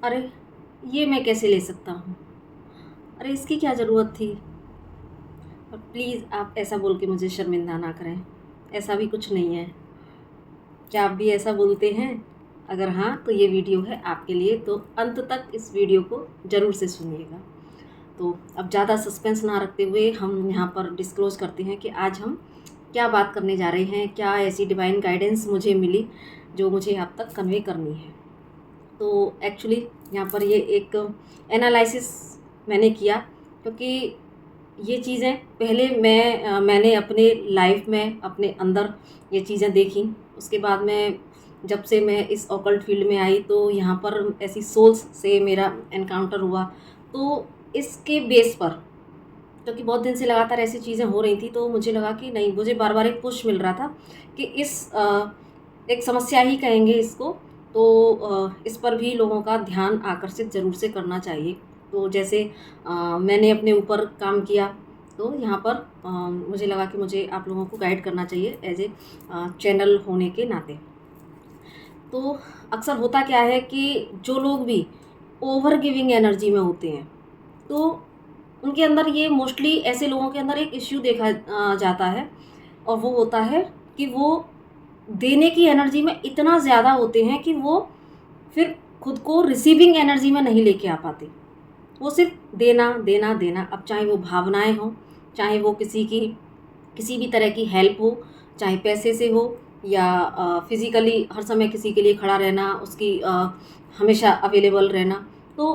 अरे! ये मैं कैसे ले सकता हूँ? अरे! इसकी क्या ज़रूरत थी? और प्लीज़ आप ऐसा बोल के मुझे शर्मिंदा ना करें, ऐसा भी कुछ नहीं है। क्या आप भी ऐसा बोलते हैं? अगर हाँ, तो ये वीडियो है आपके लिए, तो अंत तक इस वीडियो को ज़रूर से सुनिएगा। तो अब ज़्यादा सस्पेंस ना रखते हुए हम यहाँ पर डिस्क्लोज़ करते हैं कि आज हम क्या बात करने जा रहे हैं, क्या ऐसी डिवाइन गाइडेंस मुझे मिली, जो मुझे आप तक कन्वे करनी है। तो एक्चुअली यहाँ पर ये एक एनालिसिस मैंने किया, क्योंकि ये चीज़ें पहले मैंने अपने लाइफ में अपने अंदर ये चीज़ें देखी। उसके बाद में जब से मैं इस ऑकल्ट फील्ड में आई, तो यहाँ पर ऐसी सोल्स से मेरा एनकाउंटर हुआ। तो इसके बेस पर, क्योंकि बहुत दिन से लगातार ऐसी चीज़ें हो रही थी, तो मुझे लगा कि नहीं, मुझे बार बार एक पुश मिल रहा था कि एक समस्या ही कहेंगे इसको, तो इस पर भी लोगों का ध्यान आकर्षित ज़रूर से करना चाहिए। तो जैसे मैंने अपने ऊपर काम किया, तो यहाँ पर मुझे लगा कि मुझे आप लोगों को गाइड करना चाहिए एज ए चैनल होने के नाते। तो अक्सर होता क्या है कि जो लोग भी ओवर गिविंग एनर्जी में होते हैं, तो उनके अंदर ये मोस्टली ऐसे लोगों के अंदर एक इश्यू देखा जाता है, और वो होता है कि वो देने की एनर्जी में इतना ज़्यादा होते हैं कि वो फिर खुद को रिसीविंग एनर्जी में नहीं लेके आ पाते। वो सिर्फ देना देना देना, अब चाहे वो भावनाएं हों, चाहे वो किसी भी तरह की हेल्प हो, चाहे पैसे से हो या फिज़िकली हर समय किसी के लिए खड़ा रहना, उसकी हमेशा अवेलेबल रहना। तो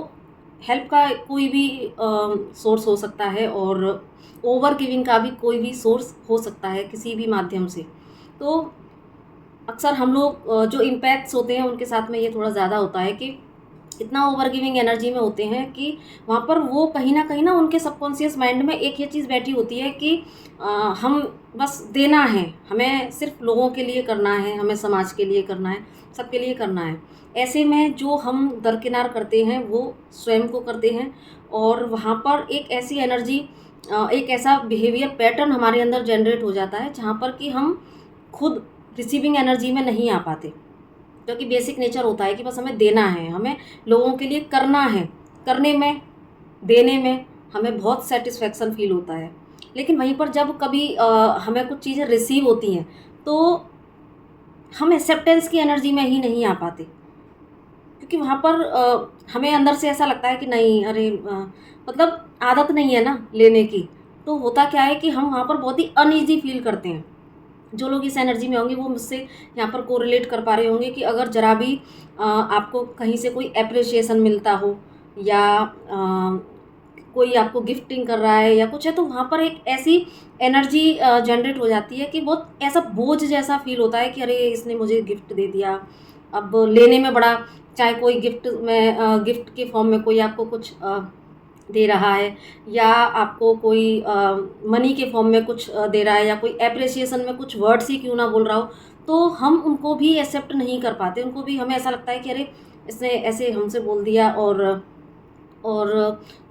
हेल्प का कोई भी सोर्स हो सकता है, और ओवर गिविंग का भी कोई भी सोर्स हो सकता है किसी भी माध्यम से। तो अक्सर हम लोग जो इम्पैक्ट्स होते हैं उनके साथ में ये थोड़ा ज़्यादा होता है कि इतना ओवर गिविंग एनर्जी में होते हैं कि वहाँ पर वो कहीं ना उनके सबकॉन्शियस माइंड में एक ये चीज़ बैठी होती है कि अ, हम बस देना है, हमें सिर्फ लोगों के लिए करना है, हमें समाज के लिए करना है, सबके लिए करना है। ऐसे में जो हम दरकिनार करते हैं वो स्वयं को करते हैं, और वहाँ पर एक ऐसी एनर्जी, एक ऐसा बिहेवियर पैटर्न हमारे अंदर जनरेट हो जाता है, जहाँ पर कि हम खुद रिसीविंग एनर्जी में नहीं आ पाते। क्योंकि बेसिक नेचर होता है कि बस हमें देना है, हमें लोगों के लिए करना है, करने में, देने में हमें बहुत सेटिस्फेक्शन फील होता है। लेकिन वहीं पर जब कभी हमें कुछ चीज़ें रिसीव होती हैं, तो हम एक्सेप्टेंस की एनर्जी में ही नहीं आ पाते, क्योंकि वहाँ पर हमें अंदर से ऐसा लगता है कि नहीं, अरे मतलब आदत नहीं है ना लेने की। तो होता क्या है कि हम वहाँ पर बहुत ही अनईज़ी फ़ील करते हैं। जो लोग इस एनर्जी में होंगे वो मुझसे यहाँ पर कोरिलेट कर पा रहे होंगे कि अगर ज़रा भी आपको कहीं से कोई एप्रिसिएशन मिलता हो, या कोई आपको गिफ्टिंग कर रहा है या कुछ है, तो वहाँ पर एक ऐसी एनर्जी जनरेट हो जाती है कि बहुत ऐसा बोझ जैसा फील होता है कि अरे इसने मुझे गिफ्ट दे दिया। अब लेने में बड़ा, चाहे कोई गिफ्ट के फॉर्म में कोई आपको कुछ दे रहा है, या आपको कोई मनी के फॉर्म में कुछ दे रहा है, या कोई एप्रिसिएशन में कुछ वर्ड्स ही क्यों ना बोल रहा हो, तो हम उनको भी एक्सेप्ट नहीं कर पाते। उनको भी हमें ऐसा लगता है कि अरे इसने ऐसे हमसे बोल दिया, और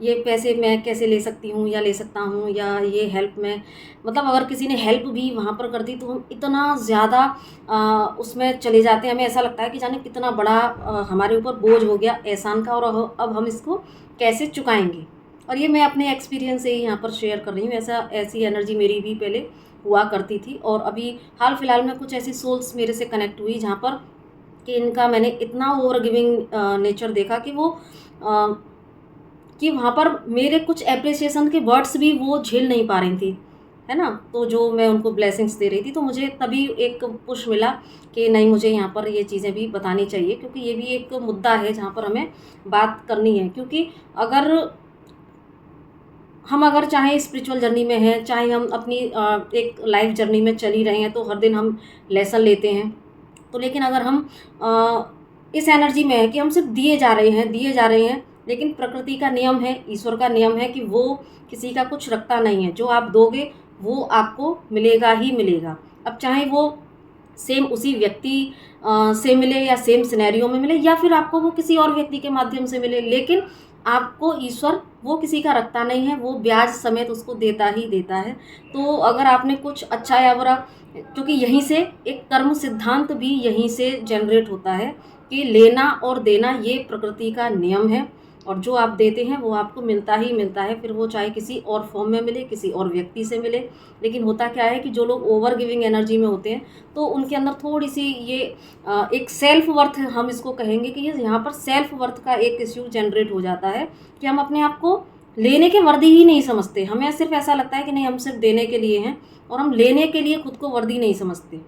ये पैसे मैं कैसे ले सकती हूँ या ले सकता हूँ, या ये हेल्प में, मतलब अगर किसी ने हेल्प भी वहाँ पर कर दी, तो हम इतना ज़्यादा उसमें चले जाते हैं, हमें ऐसा लगता है कि जाने कितना बड़ा हमारे ऊपर बोझ हो गया एहसान का, और अब हम इसको कैसे चुकाएंगे। और ये मैं अपने एक्सपीरियंस से ही यहाँ पर शेयर कर रही हूँ। ऐसी एनर्जी मेरी भी पहले हुआ करती थी, और अभी हाल फिलहाल में कुछ ऐसी सोल्स मेरे से कनेक्ट हुई, जहाँ पर कि इनका मैंने इतना ओवर गिविंग नेचर देखा कि वो कि वहाँ पर मेरे कुछ एप्रिसिएशन के वर्ड्स भी वो झेल नहीं पा रही थी, है ना? तो जो मैं उनको ब्लेसिंग्स दे रही थी, तो मुझे तभी एक पुश मिला कि नहीं, मुझे यहाँ पर ये चीज़ें भी बतानी चाहिए, क्योंकि ये भी एक मुद्दा है जहाँ पर हमें बात करनी है। क्योंकि अगर अगर चाहे स्पिरिचुअल जर्नी में हैं, चाहे हम अपनी एक लाइफ जर्नी में चल ही रहे हैं, तो हर दिन हम लेसन लेते हैं। तो लेकिन अगर हम इस एनर्जी में है कि हम सिर्फ दिए जा रहे हैं, दिए जा रहे हैं, लेकिन प्रकृति का नियम है, ईश्वर का नियम है कि वो किसी का कुछ रखता नहीं है। जो आप दोगे वो आपको मिलेगा ही मिलेगा। अब चाहे वो सेम उसी व्यक्ति से मिले, या सेम सिनेरियो में मिले, या फिर आपको वो किसी और व्यक्ति के माध्यम से मिले, लेकिन आपको ईश्वर वो किसी का रखता नहीं है, वो ब्याज समेत उसको देता ही देता है। तो अगर आपने कुछ अच्छा या बुरा, क्योंकि यहीं से एक कर्म सिद्धांत भी यहीं से जनरेट होता है कि लेना और देना ये प्रकृति का नियम है, और जो आप देते हैं वो आपको मिलता ही मिलता है, फिर वो चाहे किसी और फॉर्म में मिले, किसी और व्यक्ति से मिले। लेकिन होता क्या है कि जो लोग ओवर गिविंग एनर्जी में होते हैं तो उनके अंदर थोड़ी सी ये एक सेल्फ वर्थ, हम इसको कहेंगे कि ये यहाँ पर सेल्फ वर्थ का एक इश्यू जनरेट हो जाता है कि हम अपने आप को लेने के वर्दी ही नहीं समझते। हमें सिर्फ ऐसा लगता है कि नहीं, हम सिर्फ देने के लिए हैं, और हम लेने के लिए खुद को वर्दी नहीं समझते।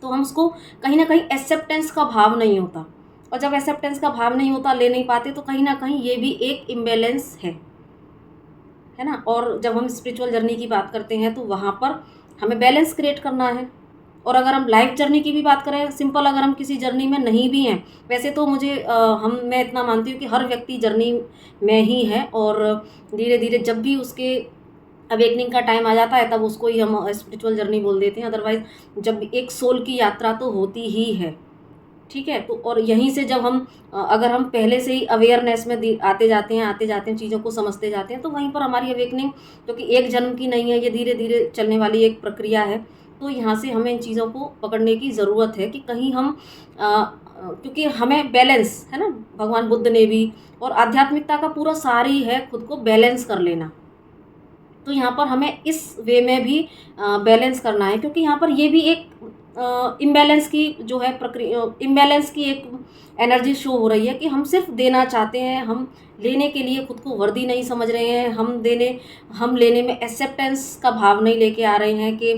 तो हम उसको कहीं ना कहीं एक्सेप्टेंस का भाव नहीं होता, और जब एक्सेप्टेंस का भाव नहीं होता, ले नहीं पाते, तो कहीं ना कहीं ये भी एक इम्बैलेंस है ना। और जब हम स्पिरिचुअल जर्नी की बात करते हैं तो वहाँ पर हमें बैलेंस क्रिएट करना है। और अगर हम लाइफ जर्नी की भी बात करें, सिंपल, अगर हम किसी जर्नी में नहीं भी हैं, वैसे तो मैं इतना मानती हूँ कि हर व्यक्ति जर्नी में ही है, और धीरे धीरे जब भी उसके अवेकनिंग का टाइम आ जाता है तब उसको ही हम स्पिरिचुअल जर्नी बोल देते हैं। अदरवाइज जब एक सोल की यात्रा तो होती ही है, ठीक है। तो और यहीं से जब हम अगर हम पहले से ही अवेयरनेस में आते जाते हैं, चीज़ों को समझते जाते हैं, तो वहीं पर हमारी अवेकनिंग, जो कि एक जन्म की नहीं है, ये धीरे धीरे चलने वाली एक प्रक्रिया है। तो यहाँ से हमें इन चीज़ों को पकड़ने की ज़रूरत है कि कहीं हम क्योंकि हमें बैलेंस है ना, भगवान बुद्ध ने भी, और आध्यात्मिकता का पूरा सार ही है खुद को बैलेंस कर लेना। तो यहाँ पर हमें इस वे में भी बैलेंस करना है, क्योंकि यहाँ पर ये भी एक इम्बैलेंस की जो है प्रक्रिया, इम्बैलेंस की एक एनर्जी शो हो रही है कि हम सिर्फ देना चाहते हैं, हम लेने के लिए खुद को वर्दी नहीं समझ रहे हैं, हम लेने में एक्सेप्टेंस का भाव नहीं लेके आ रहे हैं कि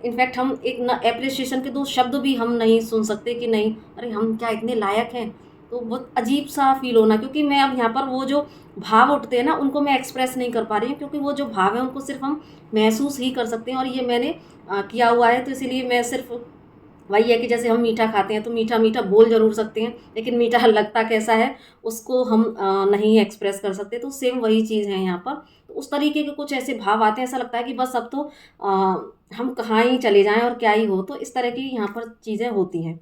इनफैक्ट हम एक ना एप्रिसिएशन के दो शब्द भी हम नहीं सुन सकते कि नहीं, अरे हम क्या इतने लायक हैं। तो बहुत अजीब सा फील होना, क्योंकि मैं अब यहाँ पर वो जो भाव उठते हैं ना, उनको मैं एक्सप्रेस नहीं कर पा रही हूँ, क्योंकि वो जो भाव है उनको सिर्फ हम महसूस ही कर सकते हैं, और ये मैंने किया हुआ है। तो इसीलिए मैं सिर्फ वही है कि जैसे हम मीठा खाते हैं तो मीठा मीठा बोल जरूर सकते हैं, लेकिन मीठा लगता कैसा है उसको हम नहीं एक्सप्रेस कर सकते। तो सेम वही चीज़ है यहाँ पर। तो उस तरीके के कुछ ऐसे भाव आते हैं, ऐसा लगता है कि बस अब तो हम कहाँ ही चले जाएं और क्या ही हो। तो इस तरह की यहाँ पर चीज़ें होती हैं।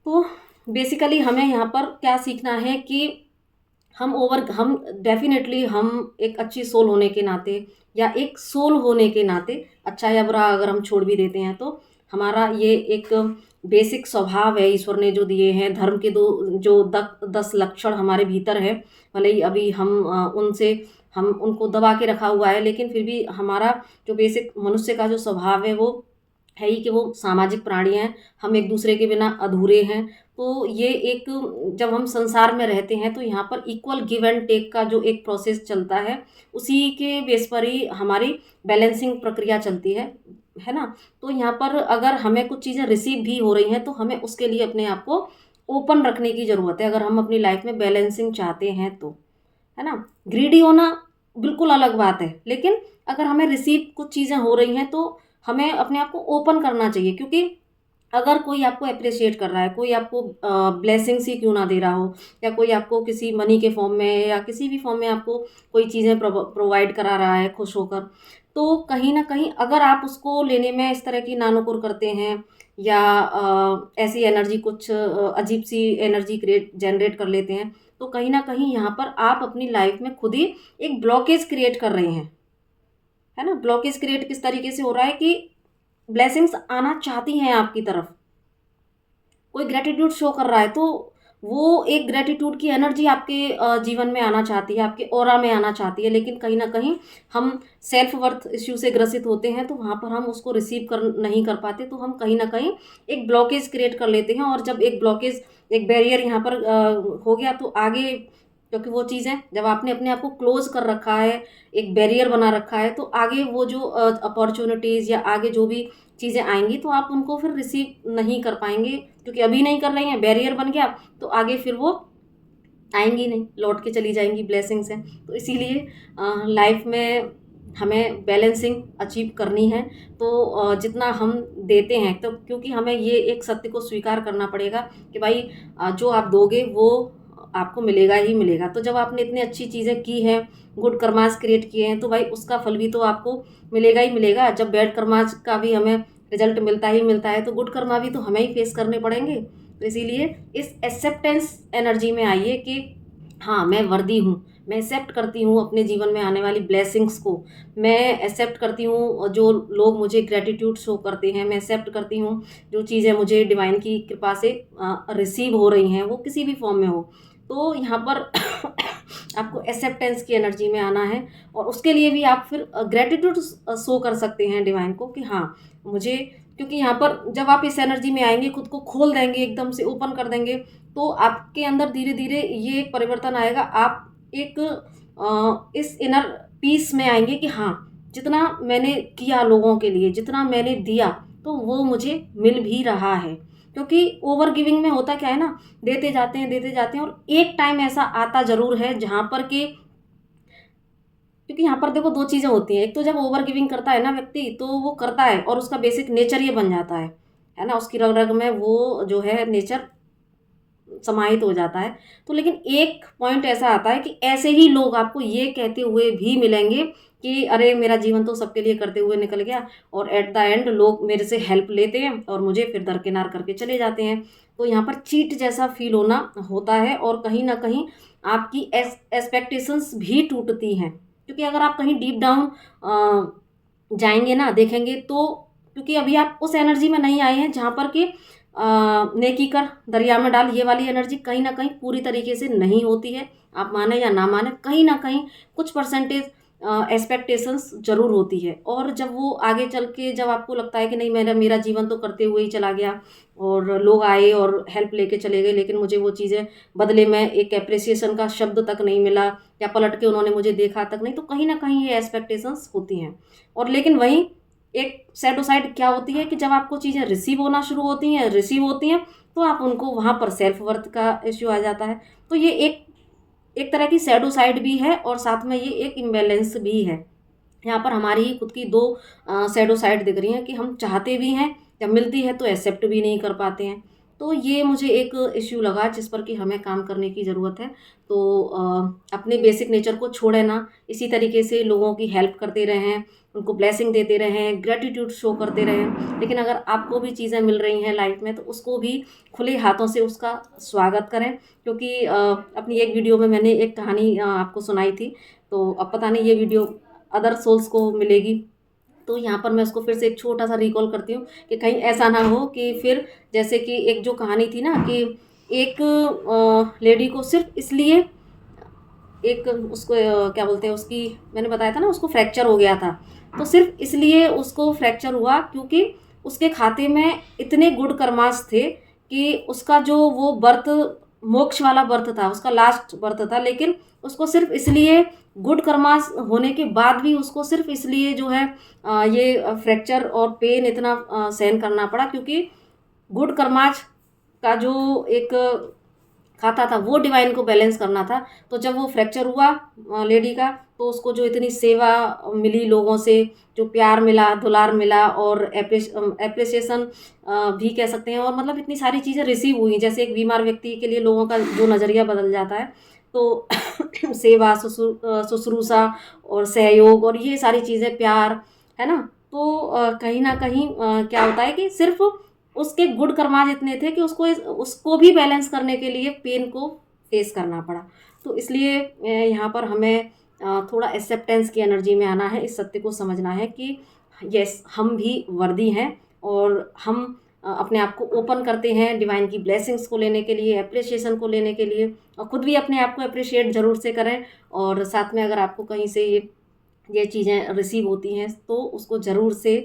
तो बेसिकली हमें यहाँ पर क्या सीखना है कि हम डेफिनेटली हम एक अच्छी सोल होने के नाते, या एक सोल होने के नाते, अच्छा या बुरा अगर हम छोड़ भी देते हैं, तो हमारा ये एक बेसिक स्वभाव है ईश्वर ने जो दिए हैं। धर्म के जो 10 लक्षण हमारे भीतर है, भले ही अभी हम उनको दबा के रखा हुआ है, लेकिन फिर भी हमारा जो बेसिक मनुष्य का जो स्वभाव है वो है ही कि वो सामाजिक प्राणी हैं, हम एक दूसरे के बिना अधूरे हैं। तो ये एक, जब हम संसार में रहते हैं तो यहाँ पर इक्वल गिव एंड टेक का जो एक प्रोसेस चलता है, उसी के बेस पर ही हमारी बैलेंसिंग प्रक्रिया चलती है ना। तो यहाँ पर अगर हमें कुछ चीज़ें रिसीव भी हो रही हैं तो हमें उसके लिए अपने आप को ओपन रखने की ज़रूरत है, अगर हम अपनी लाइफ में बैलेंसिंग चाहते हैं तो, है ना। ग्रीडी होना बिल्कुल अलग बात है, लेकिन अगर हमें रिसीव कुछ चीज़ें हो रही हैं तो हमें अपने आप को ओपन करना चाहिए। क्योंकि अगर कोई आपको अप्रिशिएट कर रहा है, कोई आपको ब्लेसिंग्स ही क्यों ना दे रहा हो, या कोई आपको किसी मनी के फॉर्म में या किसी भी फॉर्म में आपको कोई चीज़ें प्रोवाइड करा रहा है खुश होकर, तो कहीं ना कहीं अगर आप उसको लेने में इस तरह की नानुकुर करते हैं, या ऐसी एनर्जी, कुछ अजीब सी एनर्जी जनरेट कर लेते हैं, तो कहीं ना कहीं यहाँ पर आप अपनी लाइफ में खुद ही एक ब्लॉकेज क्रिएट कर रहे हैं, है ना। ब्लॉकेज क्रिएट किस तरीके से हो रहा है कि ब्लेसिंग्स आना चाहती हैं आपकी तरफ, कोई ग्रेटिट्यूड शो कर रहा है, तो वो एक ग्रेटिट्यूड की एनर्जी आपके जीवन में आना चाहती है, आपके ऑरा में आना चाहती है, लेकिन कहीं ना कहीं हम सेल्फ वर्थ इश्यू से ग्रसित होते हैं, तो वहाँ पर हम उसको रिसीव नहीं कर पाते, तो हम कहीं ना कहीं एक ब्लॉकेज क्रिएट कर लेते हैं। और जब एक ब्लॉकेज, एक बैरियर यहाँ पर हो गया, तो आगे, क्योंकि वो चीज़ें जब आपने अपने आप को क्लोज कर रखा है, एक बैरियर बना रखा है, तो आगे वो जो अपॉर्चुनिटीज़ या आगे जो भी चीज़ें आएंगी तो आप उनको फिर रिसीव नहीं कर पाएंगे, क्योंकि अभी नहीं कर रही हैं, बैरियर बन गया, तो आगे फिर वो आएंगी नहीं, लौट के चली जाएंगी ब्लेसिंग्स हैं। तो इसीलिए लाइफ में हमें बैलेंसिंग अचीव करनी है। तो जितना हम देते हैं, तो क्योंकि हमें ये एक सत्य को स्वीकार करना पड़ेगा कि भाई जो आप दोगे वो आपको मिलेगा ही मिलेगा। तो जब आपने इतनी अच्छी चीज़ें की हैं, गुड कर्मास क्रिएट किए हैं, तो भाई उसका फल भी तो आपको मिलेगा ही मिलेगा। जब बैड कर्मास का भी हमें रिजल्ट मिलता ही मिलता है, तो गुड कर्मा भी तो हमें ही फेस करने पड़ेंगे। तो इसीलिए इस एक्सेप्टेंस एनर्जी में आइए कि हाँ, मैं वर्दी हूँ, मैं एक्सेप्ट करती हूँ अपने जीवन में आने वाली ब्लेसिंग्स को, मैं एक्सेप्ट करती हूँ जो लोग मुझे ग्रेटिट्यूड शो करते हैं, मैं एक्सेप्ट करती हूँ जो चीज़ें मुझे डिवाइन की कृपा से रिसीव हो रही हैं, वो किसी भी फॉर्म में हो। तो यहाँ पर आपको एक्सेप्टेंस की एनर्जी में आना है, और उसके लिए भी आप फिर ग्रेटिट्यूड शो कर सकते हैं डिवाइन को कि हाँ मुझे, क्योंकि यहाँ पर जब आप इस एनर्जी में आएंगे, खुद को खोल देंगे, एकदम से ओपन कर देंगे, तो आपके अंदर धीरे धीरे ये एक परिवर्तन आएगा। आप एक इस इनर पीस में आएंगे कि हाँ जितना मैंने किया लोगों के लिए, जितना मैंने दिया, तो वो मुझे मिल भी रहा है। क्योंकि ओवर गिविंग में होता क्या है ना, देते जाते हैं, और एक टाइम ऐसा आता ज़रूर है जहाँ पर कि, क्योंकि यहाँ पर देखो दो चीज़ें होती हैं, एक तो जब ओवर गिविंग करता है ना व्यक्ति, तो वो करता है और उसका बेसिक नेचर ये बन जाता है ना, उसकी रग रग में वो जो है नेचर समाहित हो जाता है। तो लेकिन एक पॉइंट ऐसा आता है कि ऐसे ही लोग आपको ये कहते हुए भी मिलेंगे कि अरे मेरा जीवन तो सबके लिए करते हुए निकल गया, और एट द एंड लोग मेरे से हेल्प लेते हैं और मुझे फिर दरकिनार करके चले जाते हैं। तो यहाँ पर चीट जैसा फील होना होता है, और कहीं ना कहीं आपकी एक्सपेक्टेशंस भी टूटती हैं। क्योंकि अगर आप कहीं डीप डाउन जाएंगे ना, देखेंगे तो, क्योंकि अभी आप उस एनर्जी में नहीं आए हैं जहाँ पर कि नेकी कर दरिया में डाल, ये वाली एनर्जी कहीं ना कहीं पूरी तरीके से नहीं होती है। आप माने या ना माने, कहीं ना कहीं कुछ परसेंटेज एक्सपेक्टेशंस जरूर होती है। और जब वो आगे चल के, जब आपको लगता है कि नहीं मेरा मेरा जीवन तो करते हुए ही चला गया, और लोग आए और हेल्प लेके चले गए, लेकिन मुझे वो चीज़ें बदले में एक अप्रिसिएशन का शब्द तक नहीं मिला, या पलट के उन्होंने मुझे देखा तक नहीं, तो कहीं ना कहीं ये एक्सपेक्टेशंस होती हैं। और लेकिन वहीं एक सैडो साइड क्या होती है कि जब आपको चीज़ें रिसीव होती हैं, तो आप उनको वहाँ पर सेल्फ वर्थ का इश्यू आ जाता है। तो ये एक एक तरह की सैडो साइड भी है, और साथ में ये एक इम्बैलेंस भी है। यहाँ पर हमारी ही खुद की दो सैडो साइड दिख रही हैं कि हम चाहते भी हैं, जब मिलती है तो एक्सेप्ट भी नहीं कर पाते हैं। तो ये मुझे एक इश्यू लगा जिस पर कि हमें काम करने की ज़रूरत है। तो अपने बेसिक नेचर को छोड़े ना, इसी तरीके से लोगों की हेल्प करते रहें, उनको ब्लेसिंग देते रहें, ग्रेटिट्यूड शो करते रहें। लेकिन अगर आपको भी चीज़ें मिल रही हैं लाइफ में, तो उसको भी खुले हाथों से उसका स्वागत करें। क्योंकि अपनी एक वीडियो में मैंने एक कहानी आपको सुनाई थी, तो अब पता नहीं ये वीडियो अदर सोल्स को मिलेगी, तो यहाँ पर मैं उसको फिर से एक छोटा सा रिकॉल करती हूँ कि कहीं ऐसा ना हो कि फिर, जैसे कि एक जो कहानी थी ना कि एक लेडी को सिर्फ इसलिए, एक उसको क्या बोलते हैं, उसकी मैंने बताया था ना उसको फ्रैक्चर हो गया था, तो सिर्फ इसलिए उसको फ्रैक्चर हुआ क्योंकि उसके खाते में इतने गुड कर्मास थे कि उसका जो वो बर्थ, मोक्ष वाला बर्थ था, उसका लास्ट बर्थ था, लेकिन उसको सिर्फ इसलिए गुड कर्मास होने के बाद भी उसको सिर्फ इसलिए जो है ये फ्रैक्चर और पेन इतना सहन करना पड़ा, क्योंकि गुड कर्मास का जो एक खाता था वो डिवाइन को बैलेंस करना था। तो जब वो फ्रैक्चर हुआ लेडी का, तो उसको जो इतनी सेवा मिली लोगों से, जो प्यार मिला, दुलार मिला, और एप्रिसिएशन भी कह सकते हैं, और मतलब इतनी सारी चीज़ें रिसीव हुई। जैसे एक बीमार व्यक्ति के लिए लोगों का जो नज़रिया बदल जाता है, तो सेवा, शुश्रूषा और सहयोग और ये सारी चीज़ें, प्यार, है ना। तो कहीं ना कहीं क्या होता है कि सिर्फ उसके गुड कर्माज इतने थे कि उसको भी बैलेंस करने के लिए पेन को फेस करना पड़ा। तो इसलिए यहाँ पर हमें थोड़ा एक्सेप्टेंस की एनर्जी में आना है, इस सत्य को समझना है कि यस हम भी वर्दी हैं, और हम अपने आप को ओपन करते हैं डिवाइन की ब्लेसिंग्स को लेने के लिए, अप्रिसिएशन को लेने के लिए, और ख़ुद भी अपने आप को अप्रिशिएट ज़रूर से करें। और साथ में अगर आपको कहीं से ये चीज़ें रिसीव होती हैं, तो उसको ज़रूर से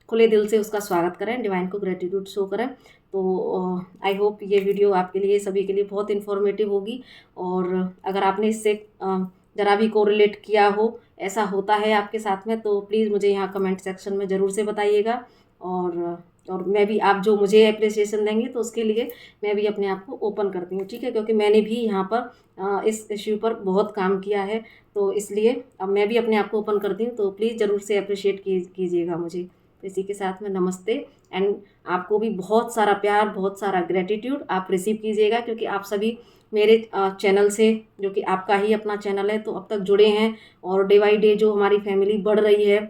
खुले दिल से उसका स्वागत करें, डिवाइन को ग्रेटिट्यूड शो करें। तो आई होप ये वीडियो आपके लिए, सभी के लिए बहुत इन्फॉर्मेटिव होगी। और अगर आपने इससे ज़रा भी कोरिलेट किया हो, ऐसा होता है आपके साथ में, तो प्लीज़ मुझे यहाँ कमेंट सेक्शन में ज़रूर से बताइएगा। और मैं भी, आप जो मुझे अप्रिसिएशन देंगे तो उसके लिए मैं भी अपने आप को ओपन करती हूँ, ठीक है। क्योंकि मैंने भी यहाँ पर इस इश्यू पर बहुत काम किया है, तो इसलिए अब मैं भी अपने आप को ओपन करती हूँ। तो प्लीज़ ज़रूर से अप्रिशिएट कीजिएगा मुझे। तो इसी के साथ में नमस्ते, एंड आपको भी बहुत सारा प्यार, बहुत सारा ग्रेटिट्यूड आप रिसीव कीजिएगा, क्योंकि आप सभी मेरे चैनल से, जो कि आपका ही अपना चैनल है, तो अब तक जुड़े हैं, और डे बाई डे जो हमारी फैमिली बढ़ रही है,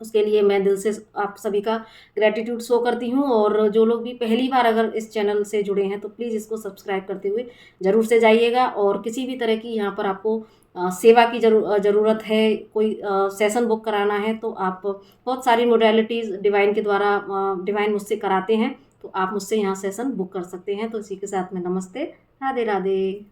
उसके लिए मैं दिल से आप सभी का ग्रैटिट्यूड शो करती हूँ। और जो लोग भी पहली बार अगर इस चैनल से जुड़े हैं तो प्लीज़ इसको सब्सक्राइब करते हुए ज़रूर से जाइएगा। और किसी भी तरह की यहाँ पर आपको सेवा की ज़रूरत है, कोई सेशन बुक कराना है, तो आप बहुत सारी मोडेलिटीज़ डिवाइन के द्वारा डिवाइन मुझसे कराते हैं, तो आप मुझसे यहाँ सेशन बुक कर सकते हैं। तो इसी के साथ में नमस्ते, राधे राधे।